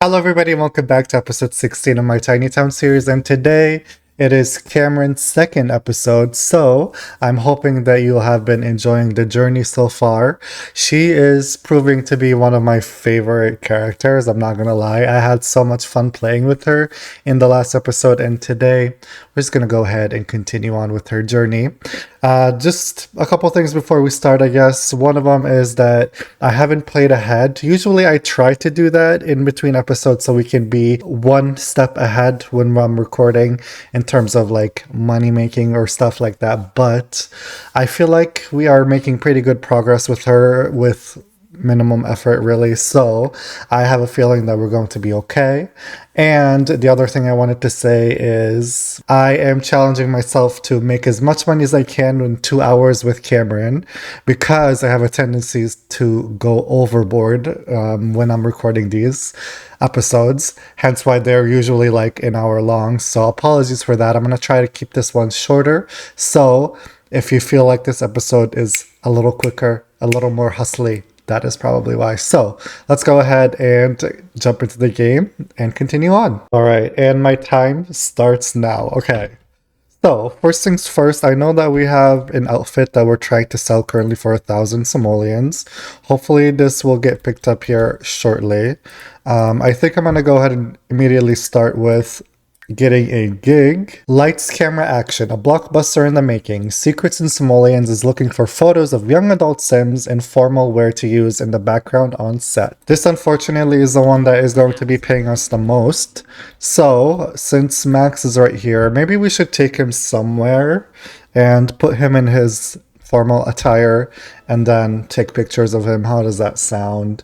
Hello, everybody, and welcome back to episode 16 of my Tiny Town series. And today it is Cameron's second episode, so I'm hoping that you have been enjoying the journey so far. She is proving to be one of my favorite characters, I'm not gonna lie. I had so much fun playing with her in the last episode, and today we're just gonna go ahead and continue on with her journey. Just a couple things before we start, I guess. One of them is that I haven't played ahead. Usually I try to do that in between episodes so we can be one step ahead when I'm recording in terms of like money making or stuff like that. But I feel like we are making pretty good progress with her with minimum effort, really. So I have a feeling that we're going to be okay. And the other thing I wanted to say is I am challenging myself to make as much money as I can in 2 hours with Cameron, because I have a tendency to go overboard when I'm recording these episodes, hence why they're usually like an hour long. So apologies for that. I'm going to try to keep this one shorter. So if you feel like this episode is a little quicker, a little more hustly, that is probably why. So let's go ahead and jump into the game and continue on. All right, and my time starts now. Okay. So, first things first, I know that we have an outfit that we're trying to sell currently for 1,000 simoleons. Hopefully this will get picked up here shortly. I think I'm going to go ahead and immediately start with getting a gig. Lights, camera, action. A blockbuster in the making. Secrets and Simoleons is looking for photos of young adult Sims in formal wear to use in the background on set. This unfortunately is the one that is going to be paying us the most. So, since Max is right here, maybe we should take him somewhere and put him in his formal attire and then take pictures of him. How does that sound?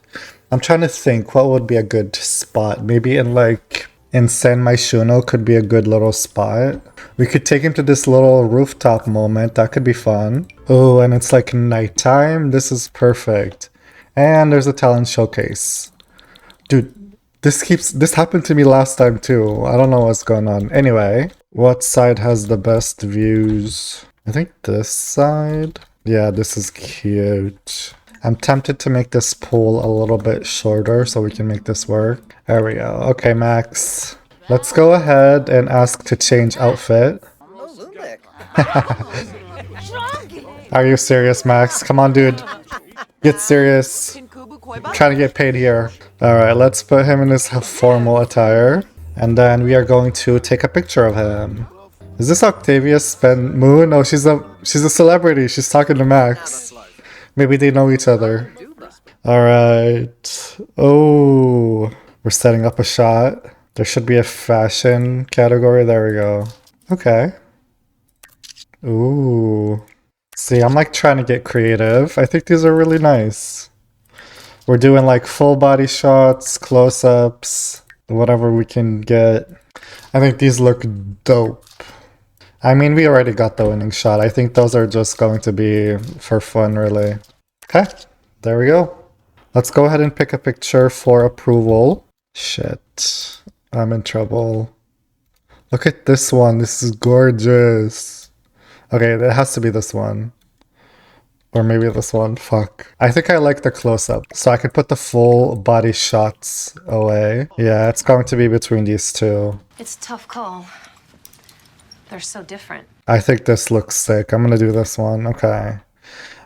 I'm trying to think what would be a good spot. Maybe in San Myshuno could be a good little spot. We could take him to this little rooftop moment. That could be fun. Oh, and it's like nighttime. This is perfect. And there's a talent showcase. Dude, this happened to me last time too. I don't know what's going on. Anyway, what side has the best views? I think this side. Yeah, this is cute. I'm tempted to make this pool a little bit shorter so we can make this work. There we go. Okay, Max. Let's go ahead and ask to change outfit. Are you serious, Max? Come on, dude. Get serious. I'm trying to get paid here. Alright, let's put him in his formal attire. And then we are going to take a picture of him. Is this Octavia Moon? No, she's a celebrity. She's talking to Max. Maybe they know each other. Alright. Oh, we're setting up a shot. There should be a fashion category. There we go. Okay. Ooh. See, I'm like trying to get creative. I think these are really nice. We're doing like full body shots, close-ups, whatever we can get. I think these look dope. I mean, we already got the winning shot. I think those are just going to be for fun, really. Okay, there we go. Let's go ahead and pick a picture for approval. Shit, I'm in trouble. Look at this one. This is gorgeous. Okay, it has to be this one. Or maybe this one. Fuck. I think I like the close-up. So I could put the full body shots away. Yeah, it's going to be between these two. It's a tough call. They're so different. I think this looks sick. I'm gonna do this one. Okay.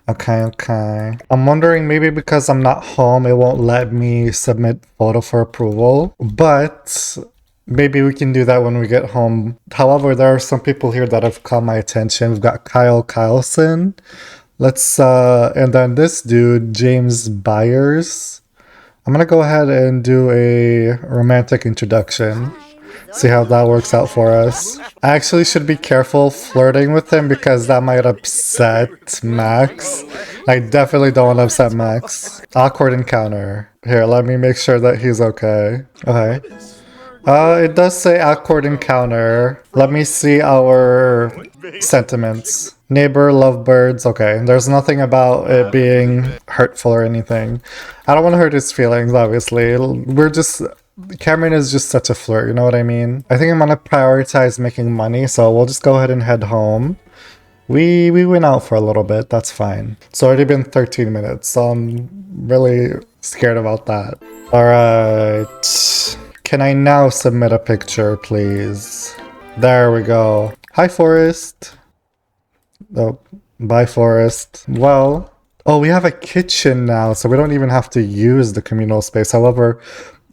Okay. I'm wondering, maybe because I'm not home, it won't let me submit photo for approval. But maybe we can do that when we get home. However, there are some people here that have caught my attention. We've got Kyle Kyleson. And then this dude, James Byers. I'm gonna go ahead and do a romantic introduction. See how that works out for us. I actually should be careful flirting with him because that might upset Max. I definitely don't want to upset Max. Awkward encounter. Here, let me make sure that he's okay. Okay. It does say awkward encounter. Let me see our sentiments. Neighbor, lovebirds. Okay, there's nothing about it being hurtful or anything. I don't want to hurt his feelings, obviously. Cameron is just such a flirt, you know what I mean? I think I'm gonna prioritize making money, so we'll just go ahead and head home. We went out for a little bit, that's fine. It's already been 13 minutes, so I'm really Scared about that. Alright. Can I now submit a picture, please? There we go. Hi, Forest. Oh, bye, Forest. Well, oh, we have a kitchen now, so we don't even have to use the communal space. However,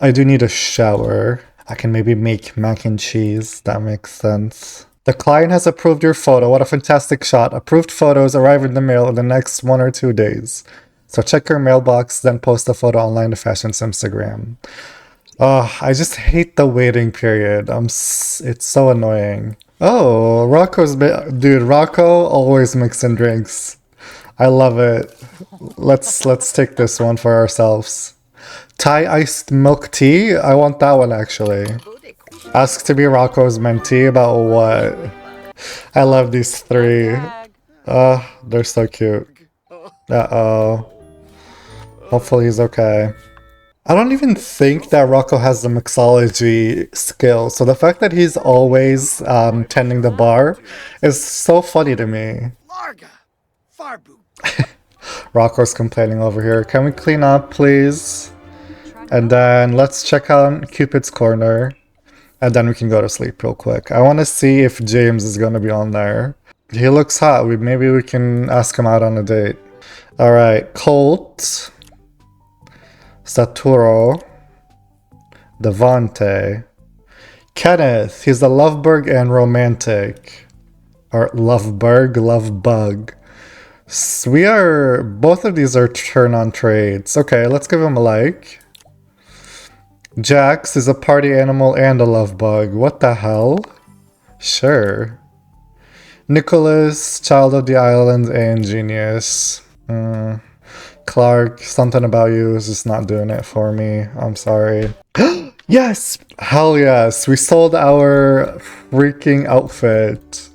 I do need a shower. I can maybe make mac and cheese. That makes sense. The client has approved your photo. What a fantastic shot. Approved photos arrive in the mail in the next 1 or 2 days. So check your mailbox, then post the photo online to Fashion's Instagram. Oh, I just hate the waiting period. It's so annoying. Oh, dude, Rocco always mixing drinks. I love it. Let's take this one for ourselves. Thai iced milk tea? I want that one actually. Ask to be Rocco's mentee about what? I love these three. They're so cute. Uh-oh. Hopefully he's okay. I don't even think that Rocco has the mixology skill, so the fact that he's always tending the bar is so funny to me. Larga, Farbu. Rocco's complaining over here. Can we clean up, please? And then let's check out Cupid's Corner. And then we can go to sleep real quick. I want to see if James is going to be on there. He looks hot. Maybe we can ask him out on a date. Alright, Colt. Saturo. Devante. Kenneth. He's a lovebug and romantic. Or lovebug. Both of these are turn-on trades. Okay, let's give him a like. Jax is a party animal and a love bug. What the hell? Sure. Nicholas, child of the island and genius. Clark, something about you is just not doing it for me. I'm sorry. Yes! Hell yes! We sold our freaking outfit.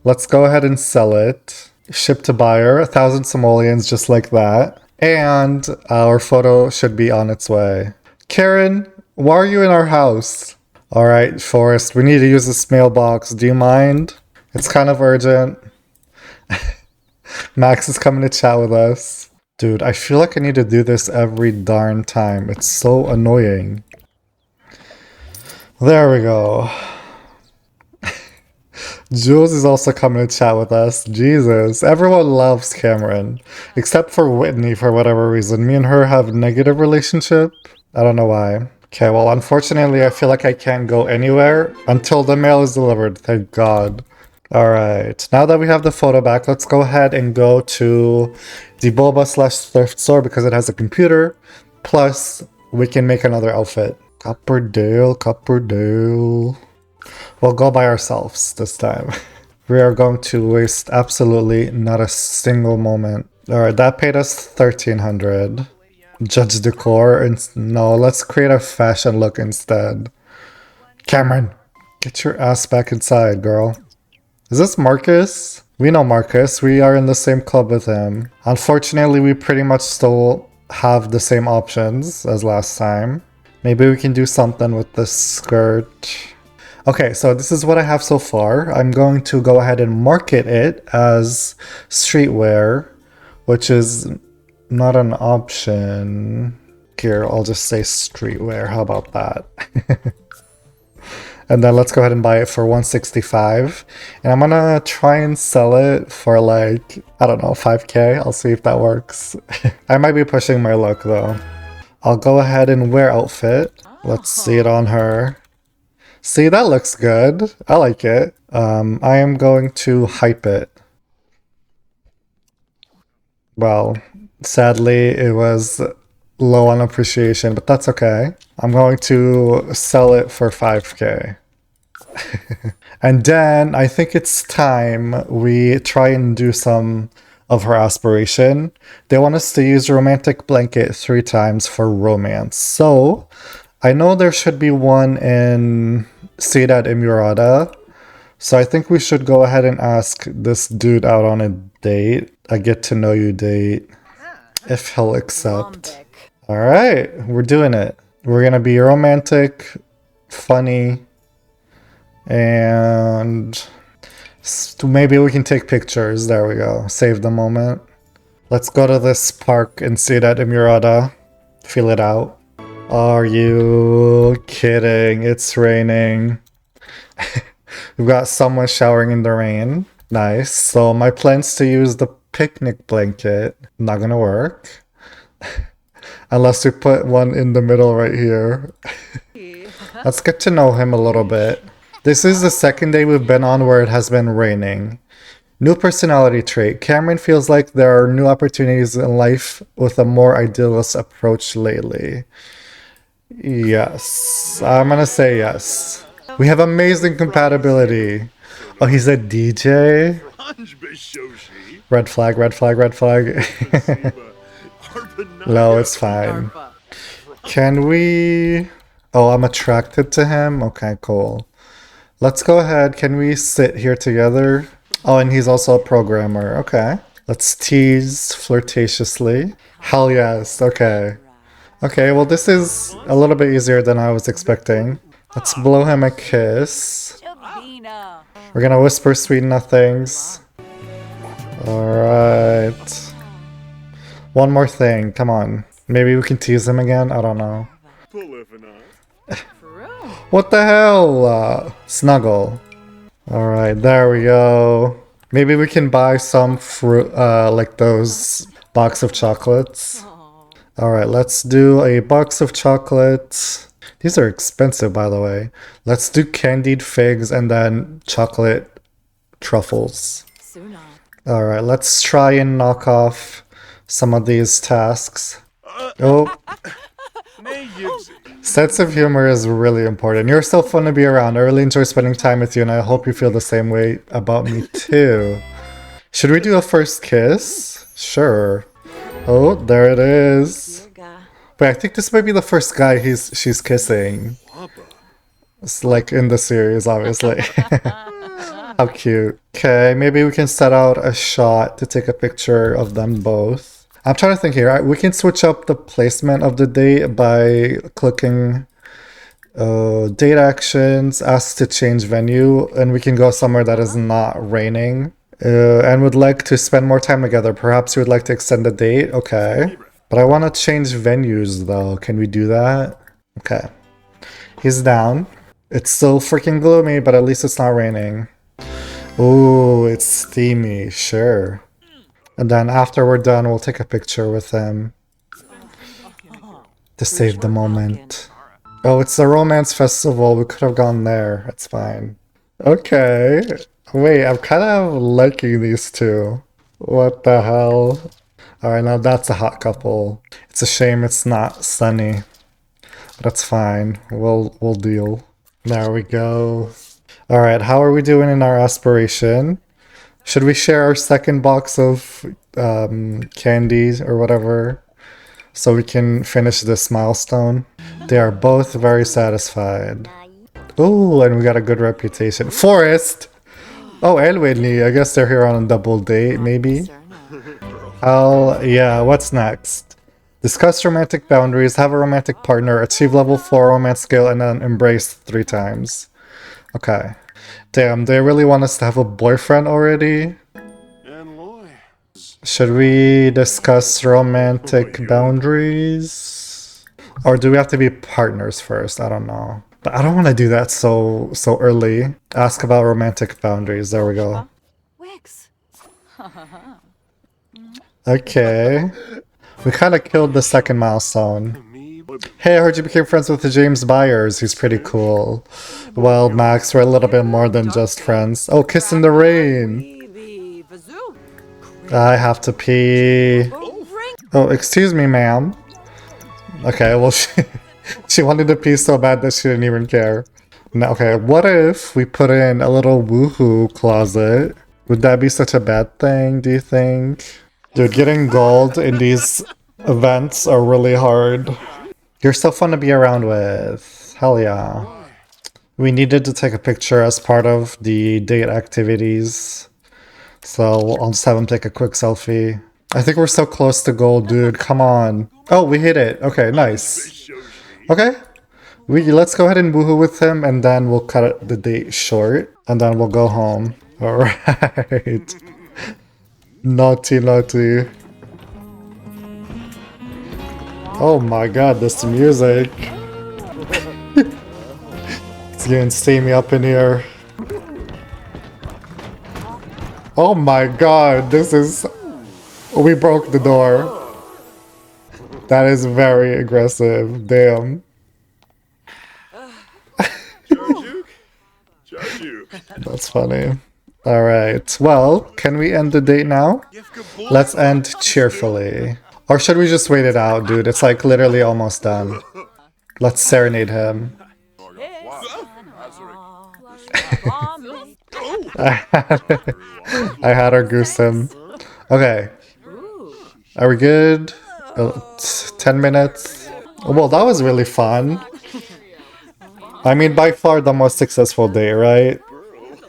Let's go ahead and sell it. Ship to buyer, 1,000 simoleons just like that. And our photo should be on its way. Karen, why are you in our house? Alright, Forrest, we need to use this mailbox. Do you mind? It's kind of urgent. Max is coming to chat with us. Dude, I feel like I need to do this every darn time. It's so annoying. There we go. Jules is also coming to chat with us. Jesus, everyone loves Cameron. Except for Whitney for whatever reason. Me and her have a negative relationship. I don't know why. Okay, well, unfortunately, I feel like I can't go anywhere until the mail is delivered. Thank God. Alright, now that we have the photo back, let's go ahead and go to the Boba/thrift store because it has a computer. Plus, we can make another outfit. Copperdale. We'll go by ourselves this time. We are going to waste absolutely not a single moment. Alright, that paid us 1,300. Judge decor and no, let's create a fashion look instead. Cameron, get your ass back inside, girl. Is this Marcus? We know Marcus. We are in the same club with him. Unfortunately, we pretty much still have the same options as last time. Maybe we can do something with this skirt. Okay, so this is what I have so far. I'm going to go ahead and market it as streetwear, which is not an option. Here, I'll just say streetwear. How about that? And then let's go ahead and buy it for 165. And I'm gonna try and sell it for like, I don't know, 5k. I'll see if that works. I might be pushing my luck though. I'll go ahead and wear outfit. Let's see it on her. See, that looks good. I like it. I am going to hype it. Well, sadly, it was low on appreciation, but that's okay. I'm going to sell it for 5k. And then I think it's time we try and do some of her aspiration. They want us to use romantic blanket 3 times for romance. So I know there should be one in Ciudad Imurada. So I think we should go ahead and ask this dude out on a date. A get to know you date. If he'll accept. Alright, we're doing it. We're gonna be romantic, funny, and maybe we can take pictures. There we go. Save the moment. Let's go to this park in Ciudad Imurada. Feel it out. Are you kidding? It's raining. We've got someone showering in the rain. Nice. So my plan's to use the picnic blanket. Not gonna work. Unless we put one in the middle right here. Let's get to know him a little bit. This is the second day we've been on where it has been raining. New personality trait. Cameron feels like there are new opportunities in life with a more idealist approach lately. Yes. I'm gonna say yes. We have amazing compatibility. Oh, he's a DJ? Red flag, red flag, red flag. No, it's fine. Can we... Oh, I'm attracted to him? Okay, cool. Let's go ahead. Can we sit here together? Oh, and he's also a programmer. Okay. Let's tease flirtatiously. Hell yes. Okay. Okay, well this is a little bit easier than I was expecting. Let's blow him a kiss. We're gonna whisper sweet nothings. Alright. One more thing, come on. Maybe we can tease him again? I don't know. What the hell? Snuggle. Alright, there we go. Maybe we can buy some fruit, like those box of chocolates. Alright, let's do a box of chocolates. These are expensive, by the way. Let's do candied figs and then chocolate truffles. Alright, let's try and knock off some of these tasks. Oh. Sense of humor is really important. You're so fun to be around. I really enjoy spending time with you, and I hope you feel the same way about me too. Should we do a first kiss? Sure. Oh, there it is. Wait, I think this might be the first guy she's kissing. It's like in the series, obviously. How cute. Okay, maybe we can set out a shot to take a picture of them both. I'm trying to think here. We can switch up the placement of the date by clicking date actions, ask to change venue, and we can go somewhere that is not raining. And would like to spend more time together. Perhaps you would like to extend the date? Okay. But I want to change venues though. Can we do that? Okay. He's down. It's still freaking gloomy, but at least it's not raining. Ooh, it's steamy. Sure. And then after we're done, we'll take a picture with him to save the moment. Oh, it's the romance festival. We could have gone there. It's fine. Okay. Wait, I'm kind of liking these two. What the hell? Alright, now that's a hot couple. It's a shame it's not sunny. But that's fine. We'll deal. There we go. Alright, how are we doing in our aspiration? Should we share our second box of candies or whatever so we can finish this milestone? They are both very satisfied. Ooh, and we got a good reputation. Forrest! Oh, and Whitney. I guess they're here on a double date, maybe? Hell yeah, what's next? Discuss romantic boundaries, have a romantic partner, achieve level 4 romance skill, and then embrace 3 times. Okay. Damn, they really want us to have a boyfriend already? Should we discuss romantic boundaries? Or do we have to be partners first? I don't know. But I don't want to do that so early. Ask about romantic boundaries. There we go. Okay. We kind of killed the second milestone. Hey, I heard you became friends with James Byers. He's pretty cool. Well, Max, we're a little bit more than just friends. Oh, kiss in the rain. I have to pee. Oh, excuse me, ma'am. Okay, well, she wanted to pee so bad that she didn't even care. Now, okay, what if we put in a little woohoo closet? Would that be such a bad thing, do you think? Dude, getting gold in these events are really hard. You're so fun to be around with. Hell yeah. We needed to take a picture as part of the date activities. So I'll just have him take a quick selfie. I think we're so close to gold, dude. Come on. Oh, we hit it. Okay, nice. Okay. Let's go ahead and woohoo with him, and then we'll cut the date short, and then we'll go home. Alright. Naughty, naughty. Oh my god, this music. It's getting steamy up in here. Oh my god, this is... We broke the door. That is very aggressive. Damn. That's funny. Alright, well, can we end the date now? Let's end cheerfully. Or should we just wait it out, dude? It's like literally almost done. Let's serenade him. I had her goose him. Okay. Are we good? 10 minutes? Well, that was really fun. I mean, by far the most successful day, right?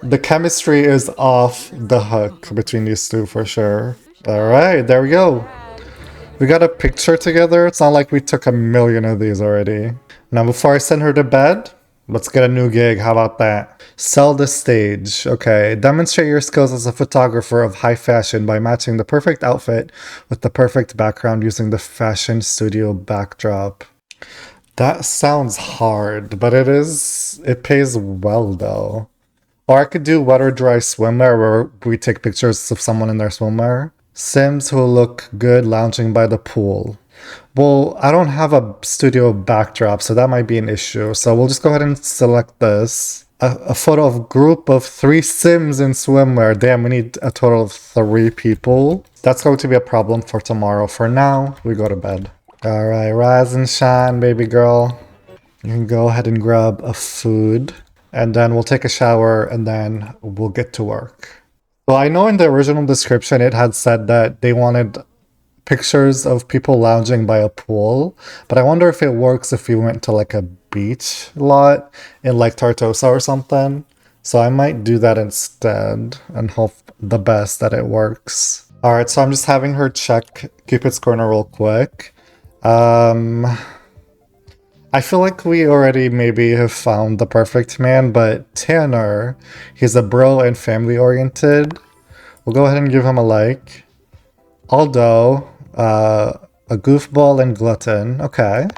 The chemistry is off the hook between these two for sure. Alright, there we go. We got a picture together. It's not like we took a million of these already. Now, before I send her to bed, let's get a new gig. How about that? Sell the stage. Okay. Demonstrate your skills as a photographer of high fashion by matching the perfect outfit with the perfect background using the fashion studio backdrop. That sounds hard, but it pays well though. Or I could do wet or dry swimwear where we take pictures of someone in their swimwear. Sims who look good lounging by the pool. Well, I don't have a studio backdrop, so that might be an issue. So we'll just go ahead and select this. A photo of group of 3 Sims in swimwear. Damn, we need a total of 3 people. That's going to be a problem for tomorrow. For now, we go to bed. Alright, rise and shine, baby girl. You can go ahead and grab a food. And then we'll take a shower and then we'll get to work. So I know in the original description it had said that they wanted pictures of people lounging by a pool, but I wonder if it works if we went to like a beach lot in like Tartosa or something. So I might do that instead and hope the best that it works. Alright, so I'm just having her check Cupid's Corner real quick. I feel like we already maybe have found the perfect man, but Tanner, he's a bro and family oriented. We'll go ahead and give him a like. Aldo, a goofball and glutton. Okay.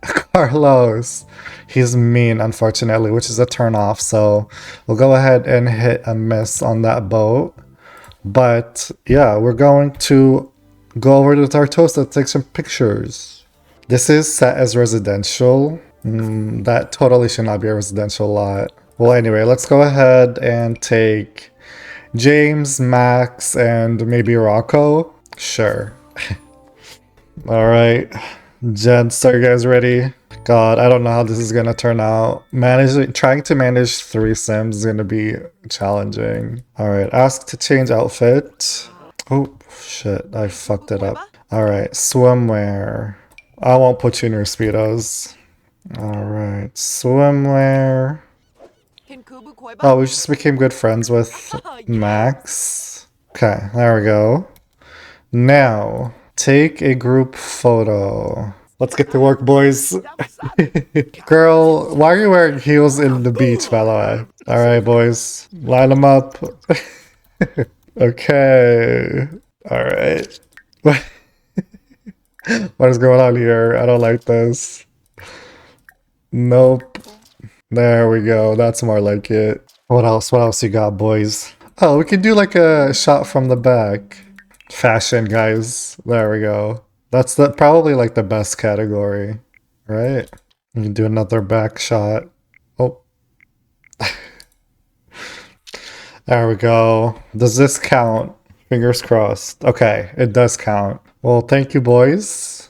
Carlos, he's mean, unfortunately, which is a turn off. So we'll go ahead and hit a miss on that boat. But yeah, we're going to go over to Tartosa to take some pictures. This is set as residential. That totally should not be a residential lot. Well, anyway, let's go ahead and take James, Max, and maybe Rocco. Sure. Alright. Gents, are you guys ready? God, I don't know how this is gonna turn out. Trying to manage 3 Sims is gonna be challenging. Alright, ask to change outfit. Oh, shit, I fucked it up. Alright, swimwear. I won't put you in your Speedos. Alright, swimwear. Oh, we just became good friends with Max. Okay, there we go. Now, take a group photo. Let's get to work, boys. Girl, why are you wearing heels in the beach, by the way? Alright, boys. Line them up. Okay. Alright. What is going on here? I don't like this. Nope. There we go. That's more like it. What else? What else you got, boys? Oh, we can do like a shot from the back. Fashion, guys. There we go. That's probably like the best category, right? You can do another back shot. Oh. There we go. Does this count? Fingers crossed. Okay, it does count. Well, thank you, boys.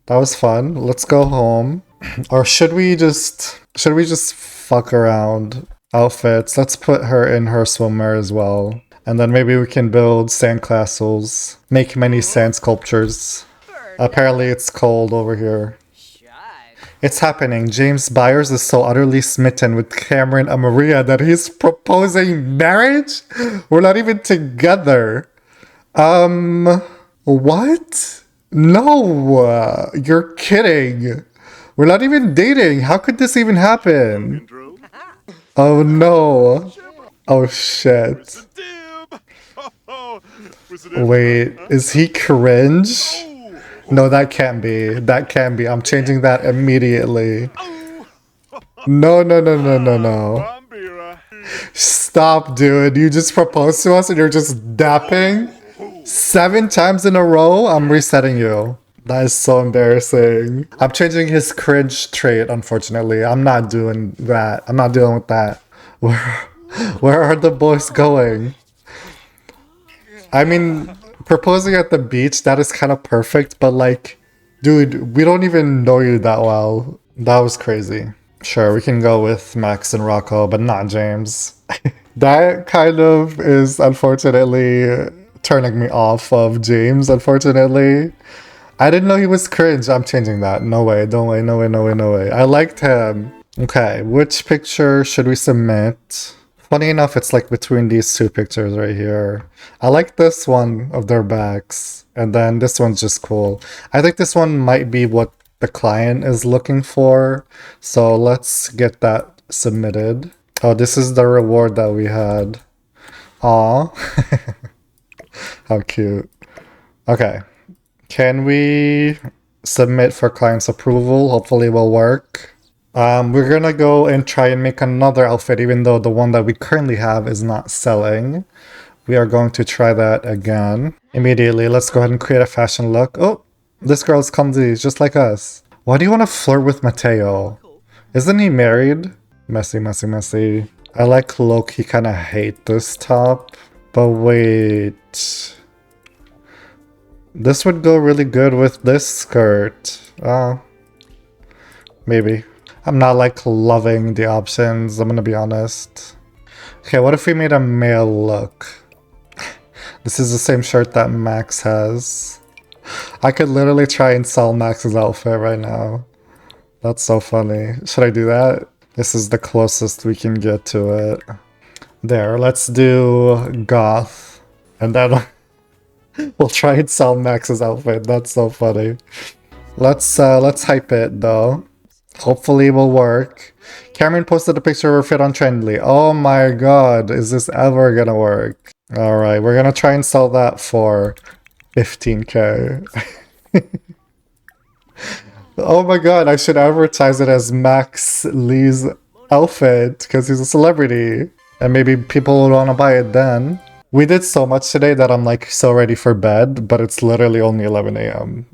That was fun. Let's go home. Or should we just fuck around? Outfits. Let's put her in her swimwear as well. And then maybe we can build sand castles. Make many sand sculptures. Apparently it's cold over here. It's happening. James Byers is so utterly smitten with Cameron Amaria that he's proposing marriage? We're not even together. What? No, you're kidding. We're not even dating. How could this even happen? Oh no. Oh shit. Wait, is he cringe? No, that can't be. That can't be. I'm changing that immediately. No, no, no, no, no, no. Stop, dude. You just proposed to us and you're just dapping? 7 times in a row? I'm resetting you. That is so embarrassing. I'm changing his cringe trait, unfortunately. I'm not doing that. I'm not dealing with that. Where are the boys going? I mean, proposing at the beach, that is kind of perfect, but like, dude, we don't even know you that well. That was crazy. Sure, we can go with Max and Rocco, but not James. That kind of is unfortunately turning me off of James, unfortunately. I didn't know he was cringe. I'm changing that. No way, no way, no way, no way, no way. I liked him. Okay, which picture should we submit? Funny enough, it's like between these two pictures right here. I like this one of their backs, and then this one's just cool. I think this one might be what the client is looking for, so let's get that submitted. Oh, this is the reward that we had. Aw. How cute. Okay. Can we submit for client's approval? Hopefully it will work. We're gonna go and try and make another outfit, even though the one that we currently have is not selling. We are going to try that again. Immediately, let's go ahead and create a fashion look. Oh, this girl's clumsy, just like us. Why do you want to flirt with Mateo? Isn't he married? Messy, messy, messy. I like low-key kind of hate this top. But wait. This would go really good with this skirt. Maybe. I'm not like loving the options, I'm gonna be honest. Okay, what if we made a male look? This is the same shirt that Max has. I could literally try and sell Max's outfit right now. That's so funny. Should I do that? This is the closest we can get to it. There, let's do goth. And then we'll try and sell Max's outfit. That's so funny. Let's hype it though. Hopefully it will work. Cameron posted a picture of her fit on Trendly. Oh my god, is this ever gonna work? Alright, we're gonna try and sell that for 15k. Oh my god, I should advertise it as Max Lee's outfit because he's a celebrity. And maybe people would want to buy it then. We did so much today that I'm like so ready for bed, but it's literally only 11 a.m.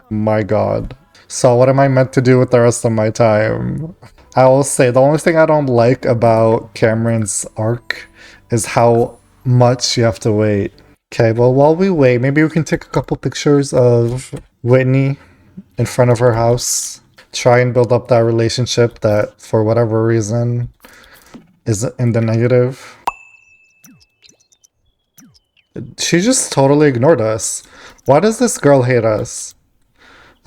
My god. So what am I meant to do with the rest of my time? I will say the only thing I don't like about Cameron's arc is how much you have to wait. Okay, well while we wait, maybe we can take a couple pictures of Whitney in front of her house. Try and build up that relationship that for whatever reason is in the negative. She just totally ignored us. Why does this girl hate us?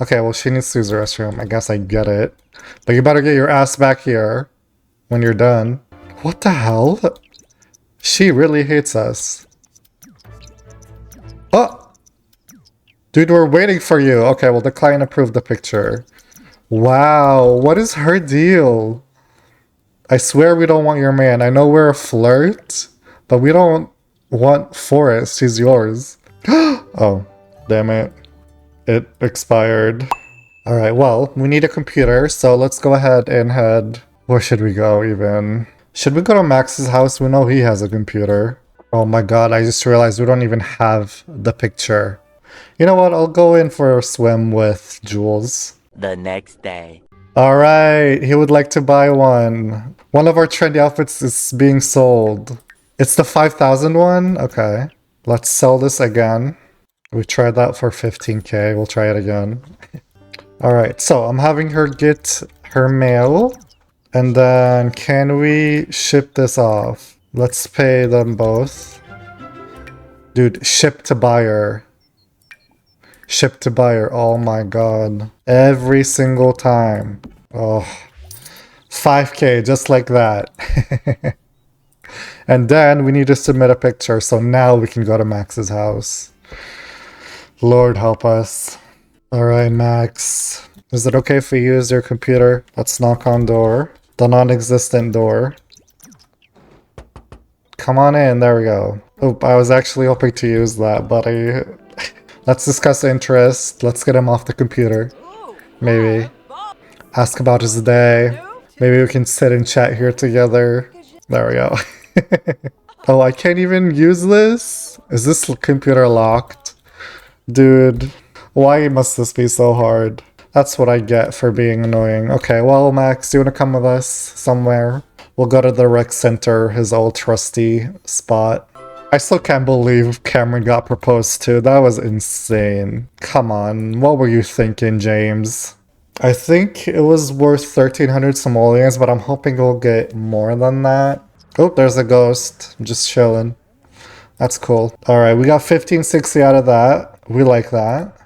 Okay, well, she needs to use the restroom. I guess I get it. But you better get your ass back here when you're done. What the hell? She really hates us. Oh! Dude, we're waiting for you. Okay, well, the client approved the picture. Wow, what is her deal? I swear we don't want your man. I know we're a flirt, but we don't want Forrest. He's yours. Oh, damn it. It expired. Alright, well, we need a computer, so let's go ahead and head... Where should we go, even? Should we go to Max's house? We know he has a computer. Oh my god, I just realized we don't even have the picture. You know what? I'll go in for a swim with Jules. The next day. Alright, he would like to buy one. One of our trendy outfits is being sold. It's the 5,000 one? Okay. Let's sell this again. We tried that for 15k. We'll try it again. Alright, so I'm having her get her mail. And then can we ship this off? Let's pay them both. Dude, ship to buyer. Ship to buyer. Oh my god. Every single time. Oh. 5k, just like that. And then we need to submit a picture, so now we can go to Max's house. Lord help us. Alright, Max. Is it okay if we use your computer? Let's knock on door. The non-existent door. Come on in, there we go. Oh, I was actually hoping to use that, but Let's discuss interest. Let's get him off the computer. Maybe. Ask about his day. Maybe we can sit and chat here together. There we go. Oh, I can't even use this? Is this computer locked? Dude, why must this be so hard? That's what I get for being annoying. Okay, well, Max, do you want to come with us somewhere? We'll go to the rec center, his old trusty spot. I still can't believe Cameron got proposed to. That was insane. Come on, what were you thinking, James? I think it was worth 1,300 simoleons, but I'm hoping we'll get more than that. Oh, there's a ghost. Just chilling. That's cool. Alright, we got 1560 out of that. We like that.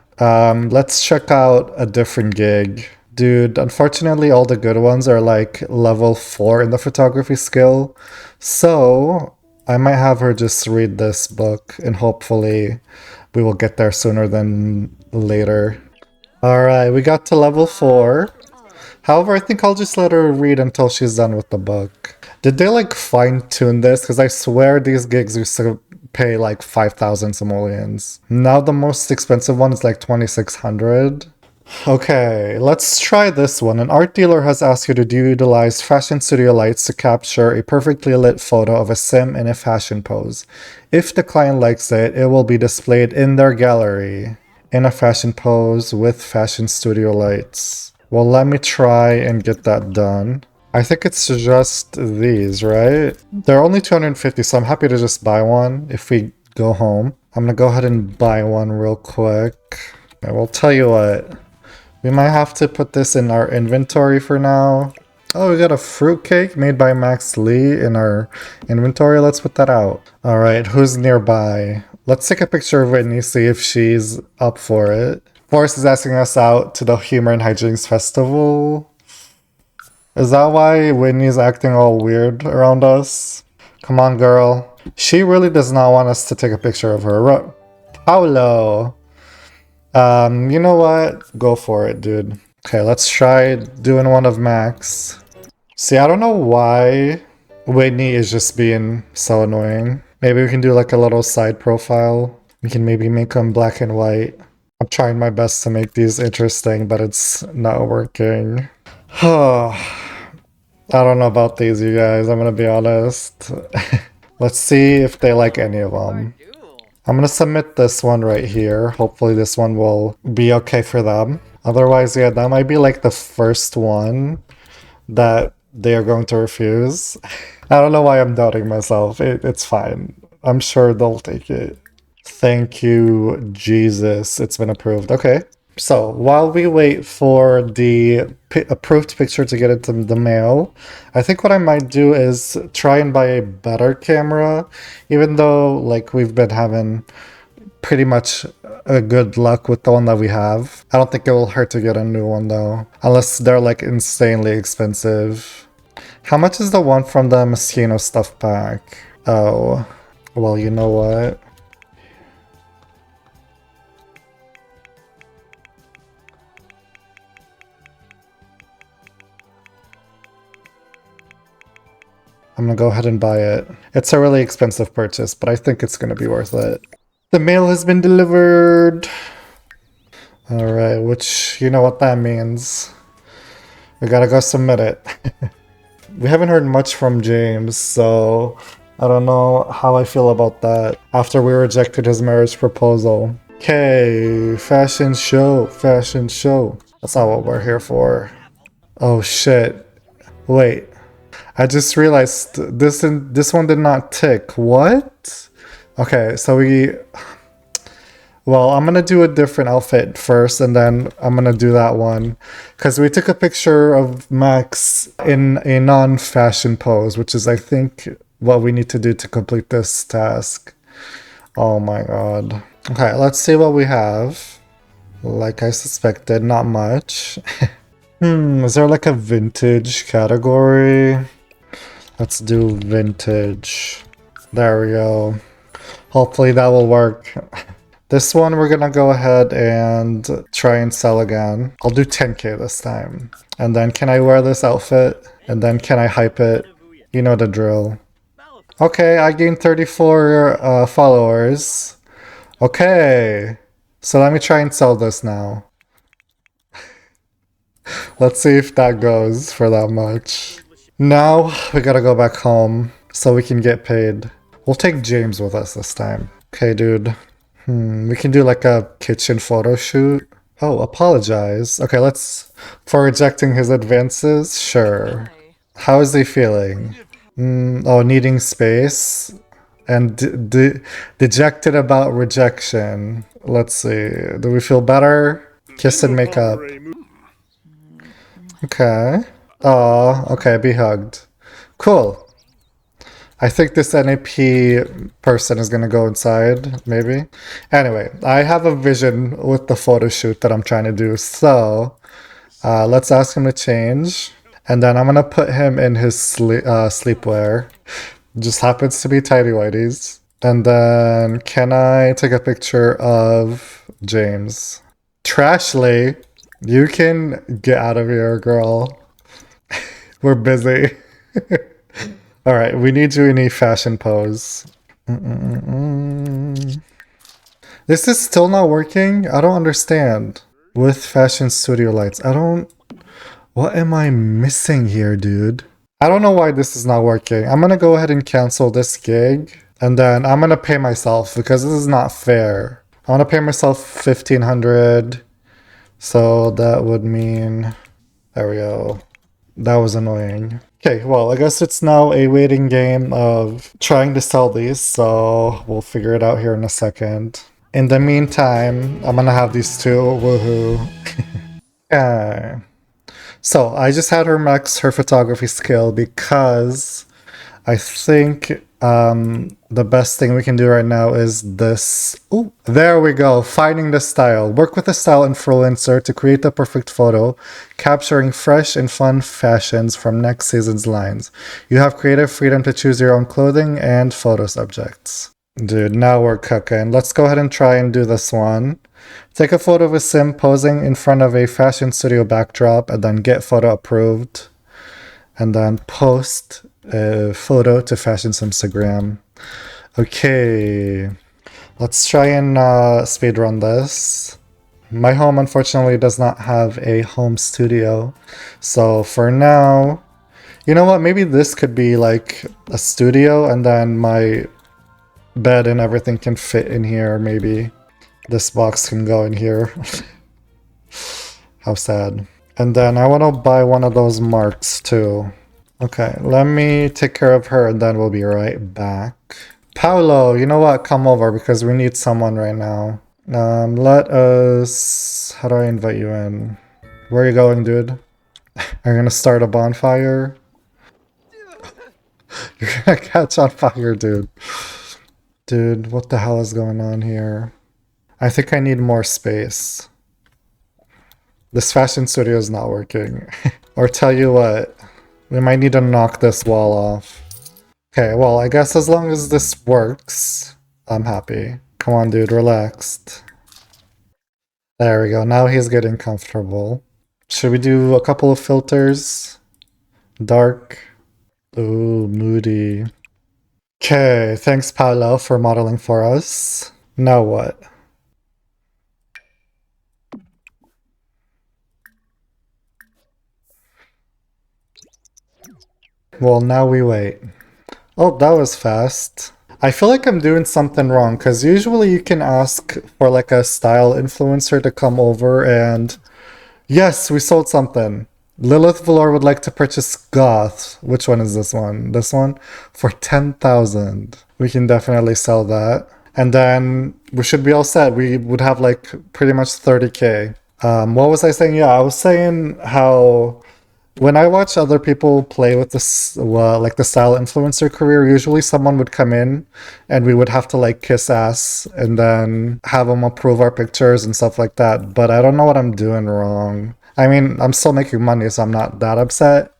Let's check out a different gig. Dude, unfortunately all the good ones are like level 4 in the photography skill. So, I might have her just read this book and hopefully we will get there sooner than later. Alright, we got to level 4. However, I think I'll just let her read until she's done with the book. Did they like fine-tune this? Because I swear these gigs used to pay like 5,000 simoleons. Now the most expensive one is like 2,600. Okay, let's try this one. An art dealer has asked you to utilize fashion studio lights to capture a perfectly lit photo of a sim in a fashion pose. If the client likes it, it will be displayed in their gallery in a fashion pose with fashion studio lights. Well, let me try and get that done. I think it's just these, right? They're only 250, so I'm happy to just buy one if we go home. I'm gonna go ahead and buy one real quick. I will tell you what. We might have to put this in our inventory for now. Oh, we got a fruitcake made by Max Lee in our inventory. Let's put that out. All right, who's nearby? Let's take a picture of Whitney, see if she's up for it. Forrest is asking us out to the Humor and Hijinks Festival. Is that why Whitney's acting all weird around us? Come on, girl. She really does not want us to take a picture of her. Paolo. You know what? Go for it, dude. Okay, let's try doing one of Max. See, I don't know why Whitney is just being so annoying. Maybe we can do like a little side profile. We can maybe make them black and white. I'm trying my best to make these interesting, but it's not working. I don't know about these, you guys. I'm gonna be honest. Let's see if they like any of them. I'm gonna submit this one right here. Hopefully this one will be okay for them. Otherwise, yeah, that might be like the first one that they are going to refuse. I don't know why I'm doubting myself. It's fine. I'm sure they'll take it. Thank you, Jesus. It's been approved. Okay. So while we wait for the approved picture to get into the mail, I think what I might do is try and buy a better camera, even though like we've been having pretty much a good luck with the one that we have. I don't think it will hurt to get a new one though, unless they're like insanely expensive. How much is the one from the Moschino stuff pack? Oh, well, you know what? I'm gonna go ahead and buy it. It's a really expensive purchase, but I think it's gonna be worth it. The mail has been delivered. Alright, which, you know what that means. We gotta go submit it. We haven't heard much from James, so I don't know how I feel about that after we rejected his marriage proposal. Okay, fashion show, fashion show. That's not what we're here for. Oh shit. Wait. I just realized this one did not tick. What? Okay, so well, I'm gonna do a different outfit first and then I'm gonna do that one. Because we took a picture of Max in a non-fashion pose, which is I think what we need to do to complete this task. Oh my god. Okay, let's see what we have. Like I suspected, not much. Is there like a vintage category? Let's do vintage. There we go. Hopefully that will work. This one we're gonna go ahead and try and sell again. I'll do 10k this time. And then can I wear this outfit? And then can I hype it? You know the drill. Okay, I gained 34 followers. Okay. So let me try and sell this now. Let's see if that goes for that much. Now we gotta go back home so we can get paid. We'll take James with us this time. Okay, dude. We can do like a kitchen photo shoot. Oh, apologize. Okay, let's... For rejecting his advances? Sure. How is he feeling? Oh, needing space? And dejected about rejection. Let's see. Do we feel better? Kiss and make up. Okay. Oh, okay, be hugged. Cool. I think this NAP person is gonna go inside, maybe. Anyway, I have a vision with the photo shoot that I'm trying to do, so let's ask him to change. And then I'm gonna put him in his sleepwear. Just happens to be tidy whities. And then can I take a picture of James? Trashly, you can get out of here, girl. We're busy. All right, we need you in a fashion pose. This is still not working? I don't understand. With fashion studio lights. What am I missing here, dude? I don't know why this is not working. I'm gonna go ahead and cancel this gig. And then I'm gonna pay myself because this is not fair. I wanna pay myself 1,500. So that would mean... There we go. That was annoying. Okay, well, I guess it's now a waiting game of trying to sell these, so we'll figure it out here in a second. In the meantime, I'm gonna have these two. Woohoo. Okay. So, I just had her max her photography skill because I think the best thing we can do right now is this. Oh, there we go. Finding the style. Work with a style influencer to create the perfect photo, capturing fresh and fun fashions from next season's lines. You have creative freedom to choose your own clothing and photo subjects. Dude, now we're cooking. Let's go ahead and try and do this one. Take a photo of a sim posing in front of a fashion studio backdrop and then get photo approved. And then post a photo to Fashion's Instagram. Okay, let's try and speedrun this. My home unfortunately does not have a home studio. So for now, you know what? Maybe this could be like a studio and then my bed and everything can fit in here. Maybe this box can go in here. How sad. And then I want to buy one of those marks too. Okay, let me take care of her and then we'll be right back. Paolo, you know what? Come over because we need someone right now. Let us... How do I invite you in? Where are you going, dude? Are you gonna start a bonfire? You're gonna catch on fire, dude. Dude, what the hell is going on here? I think I need more space. This fashion studio is not working. Or tell you what, we might need to knock this wall off. Okay, well, I guess as long as this works, I'm happy. Come on, dude, relaxed. There we go, now he's getting comfortable. Should we do a couple of filters? Dark. Ooh, moody. Okay, thanks Paolo for modeling for us. Now what? Well, now we wait. Oh, that was fast. I feel like I'm doing something wrong, because usually you can ask for like a style influencer to come over and... Yes, we sold something. Lilith Valor would like to purchase Goth. Which one is this one? This one? For 10,000. We can definitely sell that. And then we should be all set. We would have like pretty much 30k. What was I saying? Yeah, I was saying how... When I watch other people play with this, like the style influencer career, usually someone would come in and we would have to like kiss ass and then have them approve our pictures and stuff like that. But I don't know what I'm doing wrong. I mean, I'm still making money, so I'm not that upset.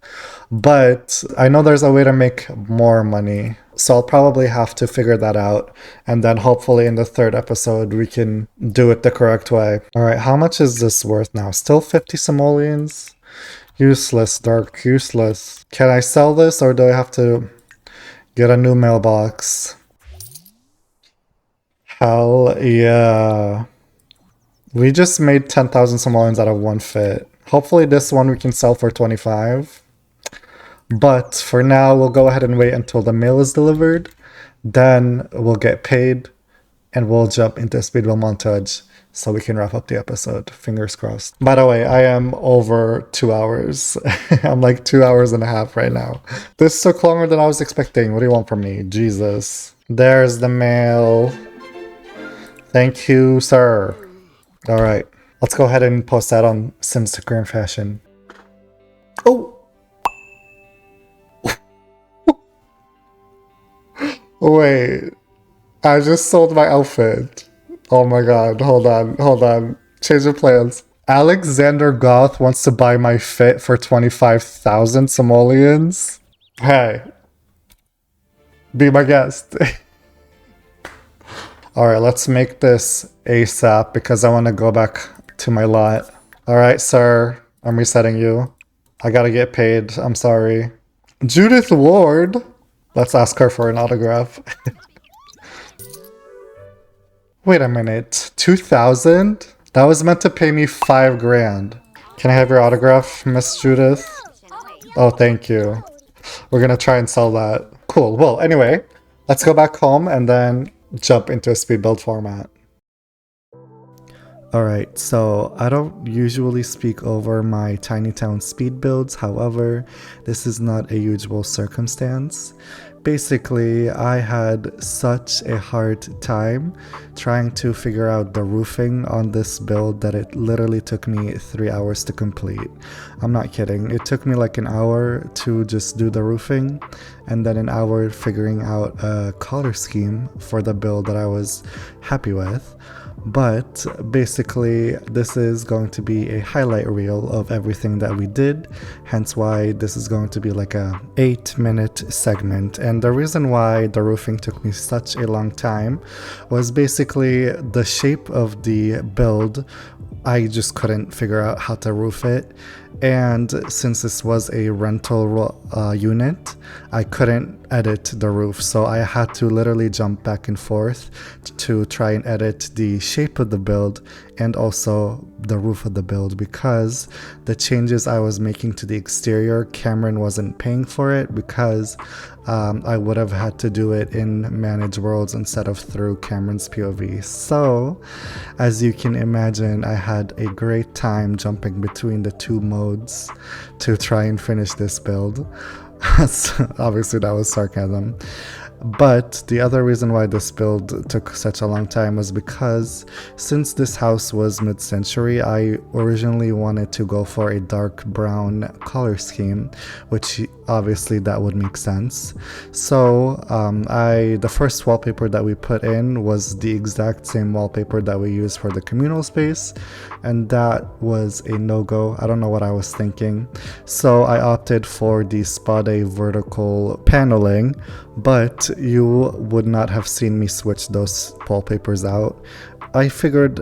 But I know there's a way to make more money. So I'll probably have to figure that out. And then hopefully in the third episode, we can do it the correct way. All right, how much is this worth now? Still 50 simoleons? Useless, Dark, useless. Can I sell this or do I have to get a new mailbox? Hell yeah. We just made 10,000 simoleons out of one fit. Hopefully this one we can sell for 25. But for now, we'll go ahead and wait until the mail is delivered. Then we'll get paid and we'll jump into a speedrun montage so we can wrap up the episode. Fingers crossed. By the way, I am over 2 hours. I'm like 2 hours and a half right now. This took longer than I was expecting. What do you want from me? Jesus. There's the mail. Thank you, sir. All right. Let's go ahead and post that on Simstagram fashion. Oh! Wait. I just sold my outfit. Oh my god, hold on. Change of plans. Alexander Goth wants to buy my fit for 25,000 simoleons. Hey. Be my guest. Alright, let's make this ASAP because I want to go back to my lot. Alright, sir. I'm resetting you. I gotta get paid. I'm sorry. Judith Ward. Let's ask her for an autograph. Wait a minute, 2,000? That was meant to pay me 5 grand. Can I have your autograph, Miss Judith? Oh, thank you. We're gonna try and sell that. Cool, well, anyway, let's go back home and then jump into a speed build format. Alright, so I don't usually speak over my Tiny Town speed builds, however, this is not a usual circumstance. Basically, I had such a hard time trying to figure out the roofing on this build that it literally took me 3 hours to complete. I'm not kidding, it took me like an hour to just do the roofing and then an hour figuring out a color scheme for the build that I was happy with. But basically, this is going to be a highlight reel of everything that we did, hence why this is going to be like a 8-minute segment. And the reason why the roofing took me such a long time was basically the shape of the build. I just couldn't figure out how to roof it, and since this was a rental unit, I couldn't edit the roof, so I had to literally jump back and forth to try and edit the shape of the build and also the roof of the build, because the changes I was making to the exterior, Cameron wasn't paying for it because I would have had to do it in Manage Worlds instead of through Cameron's POV. So, as you can imagine, I had a great time jumping between the two modes to try and finish this build. Obviously that was sarcasm. But the other reason why this build took such a long time was because since this house was mid-century, I originally wanted to go for a dark brown color scheme, which obviously that would make sense. So the first wallpaper that we put in was the exact same wallpaper that we used for the communal space, and that was a no-go. I don't know what I was thinking. So I opted for the Spade vertical paneling, but you would not have seen me switch those wallpapers out. I figured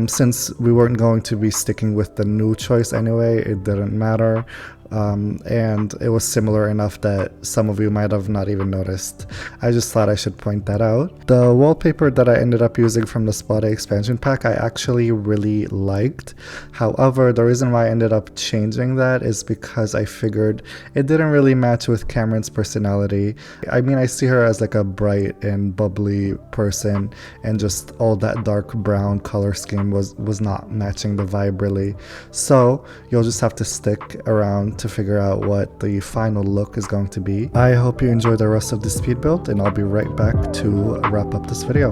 since we weren't going to be sticking with the new choice anyway, it didn't matter. And it was similar enough that some of you might have not even noticed. I just thought I should point that out. The wallpaper that I ended up using from the Spade expansion pack I actually really liked. However, the reason why I ended up changing that is because I figured it didn't really match with Cameron's personality. I mean, I see her as like a bright and bubbly person, and just all that dark brown color scheme was not matching the vibe really. So you'll just have to stick around to figure out what the final look is going to be. I hope you enjoy the rest of the speed build, and I'll be right back to wrap up this video.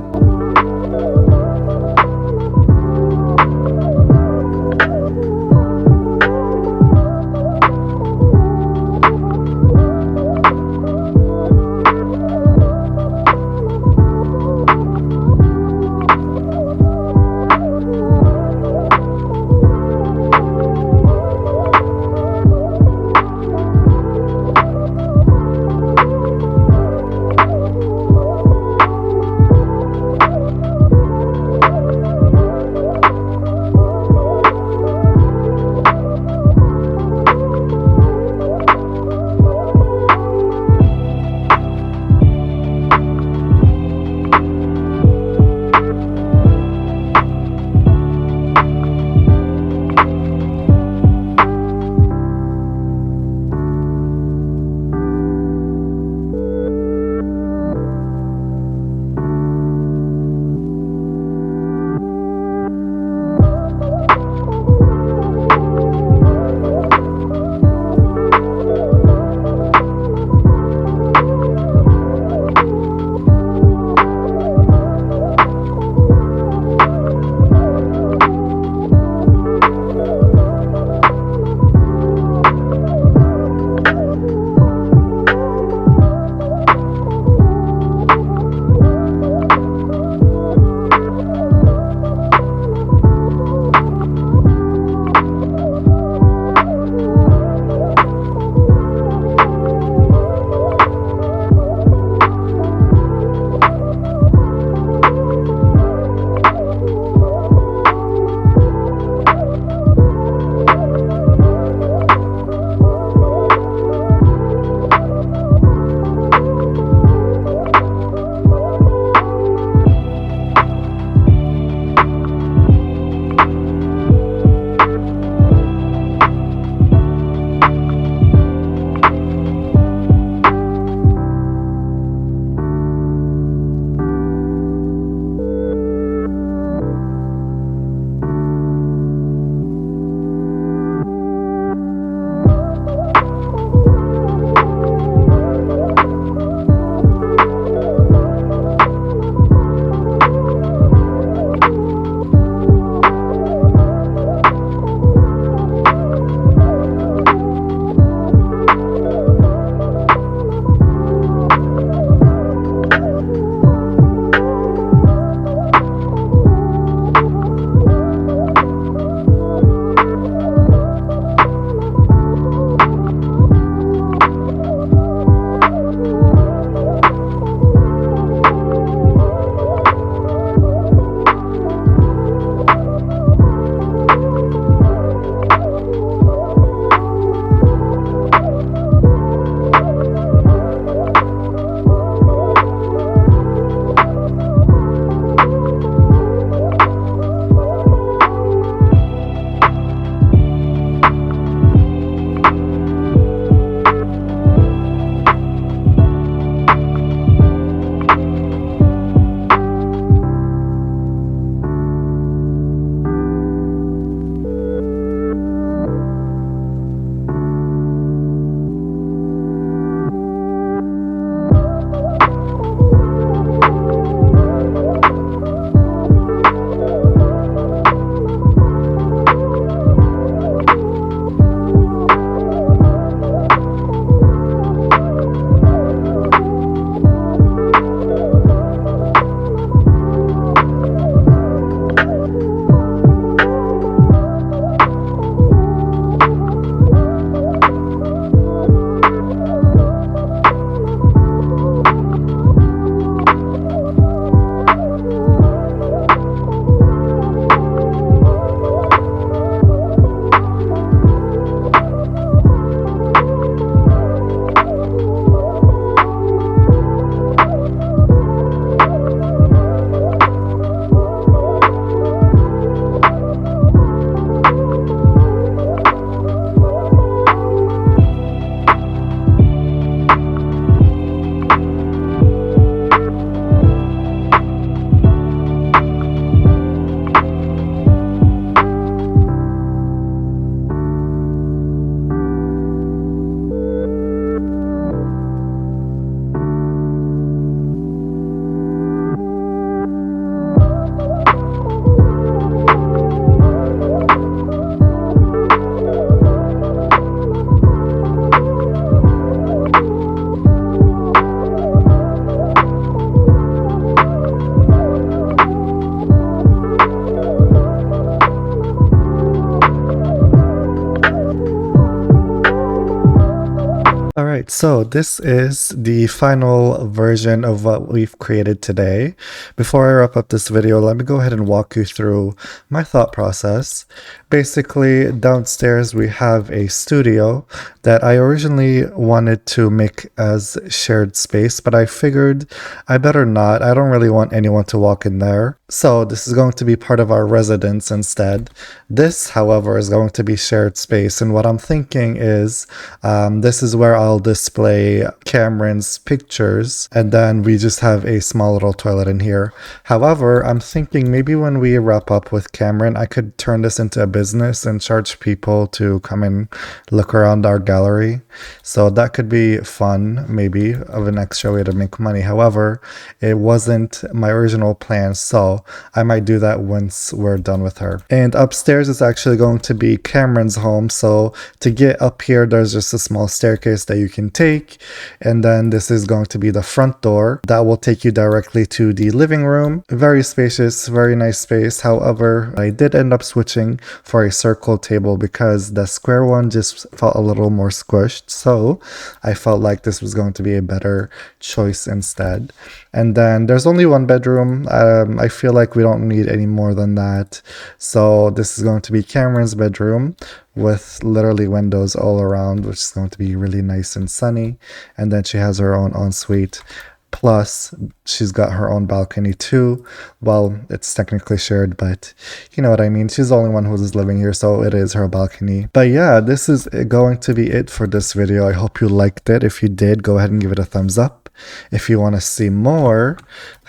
All right, so this is the final version of what we've created today. Before I wrap up this video, let me go ahead and walk you through my thought process. Basically, downstairs we have a studio that I originally wanted to make as shared space, but I figured I better not. I don't really want anyone to walk in there. So this is going to be part of our residence instead. This, however, is going to be shared space, and what I'm thinking is this is where I'll display Cameron's pictures, and then we just have a small little toilet in here. However, I'm thinking maybe when we wrap up with Cameron, I could turn this into a business and charge people to come and look around our gallery. So that could be fun, maybe, of an extra way to make money. However, it wasn't my original plan, so I might do that once we're done with her. And upstairs is actually going to be Cameron's home, so to get up here, there's just a small staircase that you can take, and then this is going to be the front door that will take you directly to the living room. Very spacious, very nice space. However, I did end up switching for a circle table because the square one just felt a little more squished, so I felt like this was going to be a better choice instead. And then there's only one bedroom. I feel like we don't need any more than that, so this is going to be Cameron's bedroom with literally windows all around, which is going to be really nice and sunny. And then she has her own ensuite. Plus, she's got her own balcony too. Well, it's technically shared, but you know what I mean. She's the only one who's living here, so it is her balcony. But yeah, this is going to be it for this video. I hope you liked it. If you did, go ahead and give it a thumbs up. If you want to see more,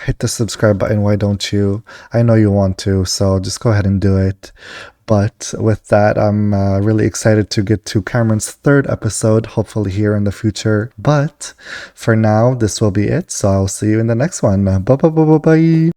hit the subscribe button. Why don't you? I know you want to, so just go ahead and do it. But with that, I'm really excited to get to Cameron's third episode, hopefully here in the future. But for now, this will be it. So I'll see you in the next one. Bye bye bye bye bye.